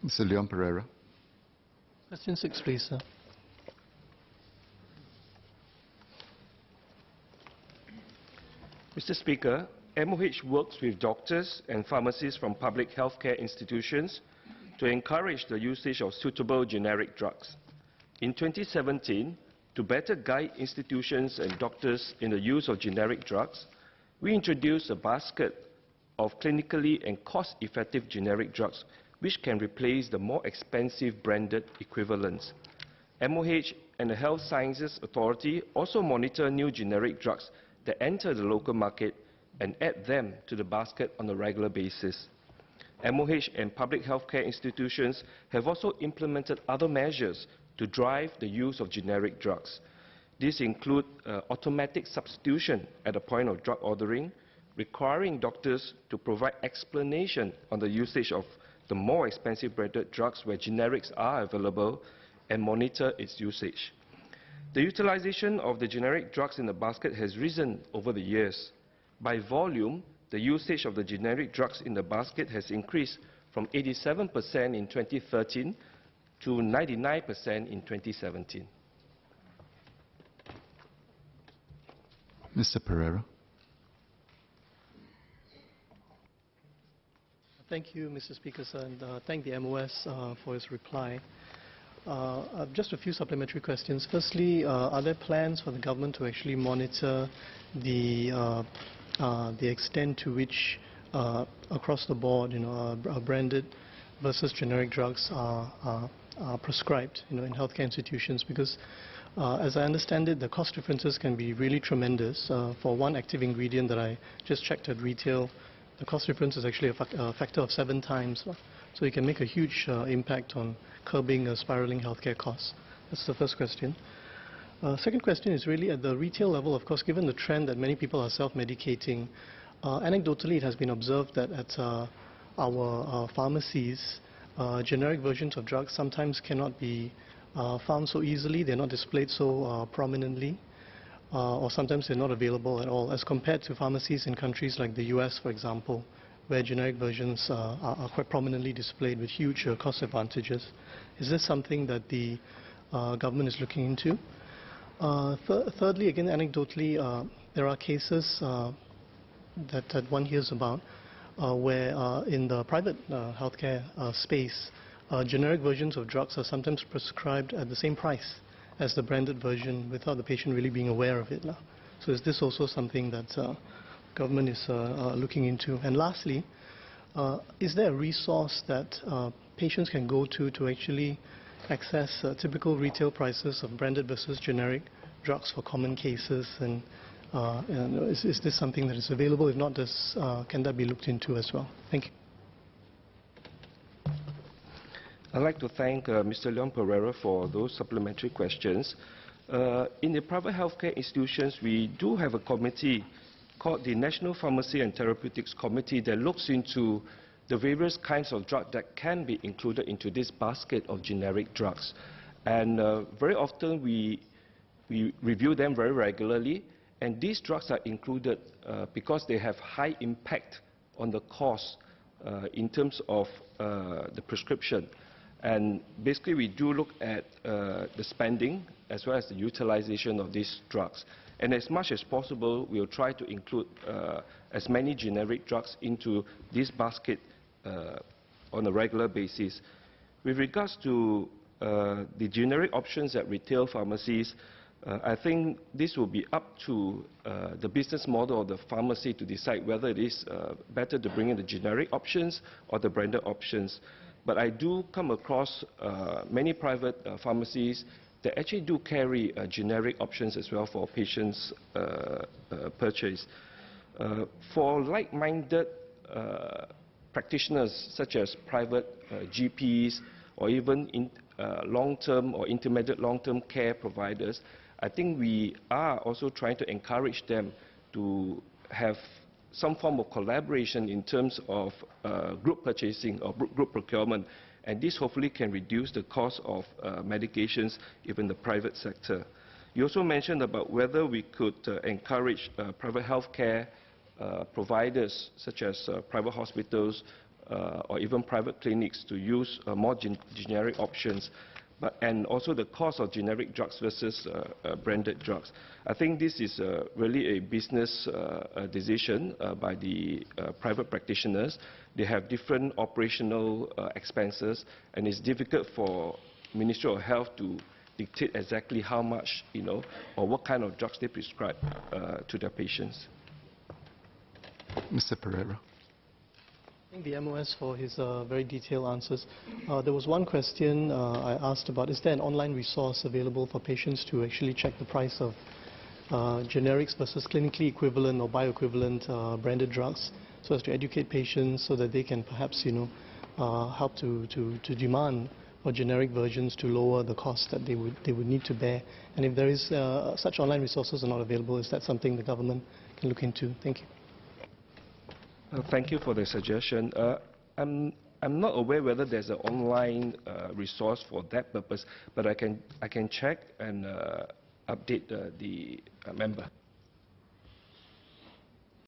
Mr. Leon Pereira. Question 6, please, sir. Mr. Speaker, MOH works with doctors and pharmacists from public healthcare institutions to encourage the usage of suitable generic drugs. In 2017, to better guide institutions and doctors in the use of generic drugs, we introduced a basket of clinically and cost-effective generic drugs which can replace the more expensive branded equivalents. MOH and the Health Sciences Authority also monitor new generic drugs that enter the local market and add them to the basket on a regular basis. MOH and public healthcare institutions have also implemented other measures to drive the use of generic drugs. These include automatic substitution at the point of drug ordering, requiring doctors to provide explanation on the usage of the more expensive branded drugs where generics are available, and monitor its usage. The utilization of the generic drugs in the basket has risen over the years. By volume, the usage of the generic drugs in the basket has increased from 87% in 2013 to 99% in 2017. Mr. Pereira. Thank you, Mr. Speaker, sir, and thank the MOS for his reply. Just a few supplementary questions. Firstly, are there plans for the government to actually monitor the extent to which, across the board, branded versus generic drugs are prescribed, in healthcare institutions? Because, as I understand it, the cost differences can be really tremendous. For one active ingredient that I just checked at retail, the cost difference is actually a factor of 7 times. So it can make a huge impact on curbing spiraling healthcare costs. That's the first question. Second question is really at the retail level, of course, given the trend that many people are self-medicating, anecdotally it has been observed that at our pharmacies, generic versions of drugs sometimes cannot be found so easily, they're not displayed so prominently, or sometimes they're not available at all, as compared to pharmacies in countries like the US, for example, where generic versions are quite prominently displayed with huge cost advantages. Is this something that the government is looking into? Thirdly, again, anecdotally, there are cases that one hears about where in the private healthcare space, generic versions of drugs are sometimes prescribed at the same price as the branded version without the patient really being aware of it. So is this also something that government is looking into? And lastly, is there a resource that patients can go to actually access typical retail prices of branded versus generic drugs for common cases? And is this something that is available? If not, can that be looked into as well? Thank you. I'd like to thank Mr. Leon Pereira for those supplementary questions. In the private healthcare institutions, we do have a committee called the National Pharmacy and Therapeutics Committee that looks into the various kinds of drugs that can be included into this basket of generic drugs. And very often we review them very regularly, and these drugs are included because they have high impact on the cost in terms of the prescription. And basically we do look at the spending as well as the utilization of these drugs. And as much as possible, we'll try to include as many generic drugs into this basket on a regular basis. With regards to the generic options at retail pharmacies, I think this will be up to the business model of the pharmacy to decide whether it is better to bring in the generic options or the branded options. But I do come across many private pharmacies that actually do carry generic options as well for patients' purchase. For like-minded practitioners, such as private GPs or even long-term or intermediate long-term care providers, I think we are also trying to encourage them to have some form of collaboration in terms of group purchasing or group procurement, and this hopefully can reduce the cost of medications even in the private sector. You also mentioned about whether we could encourage private healthcare providers, such as private hospitals, or even private clinics to use more generic options, and also the cost of generic drugs versus branded drugs. I think this is really a business decision by the private practitioners. They have different operational expenses, and it's difficult for Ministry of Health to dictate exactly how much, or what kind of drugs they prescribe to their patients. Mr. Pereira. Thank the MOS for his very detailed answers. There was one question I asked about, is there an online resource available for patients to actually check the price of generics versus clinically equivalent or bioequivalent branded drugs, so as to educate patients so that they can perhaps help to demand for generic versions to lower the cost that they would need to bear? And if there is such online resources are not available, is that something the government can look into? Thank you. Thank you for the suggestion. I'm not aware whether there's an online resource for that purpose, but I can check and update the member.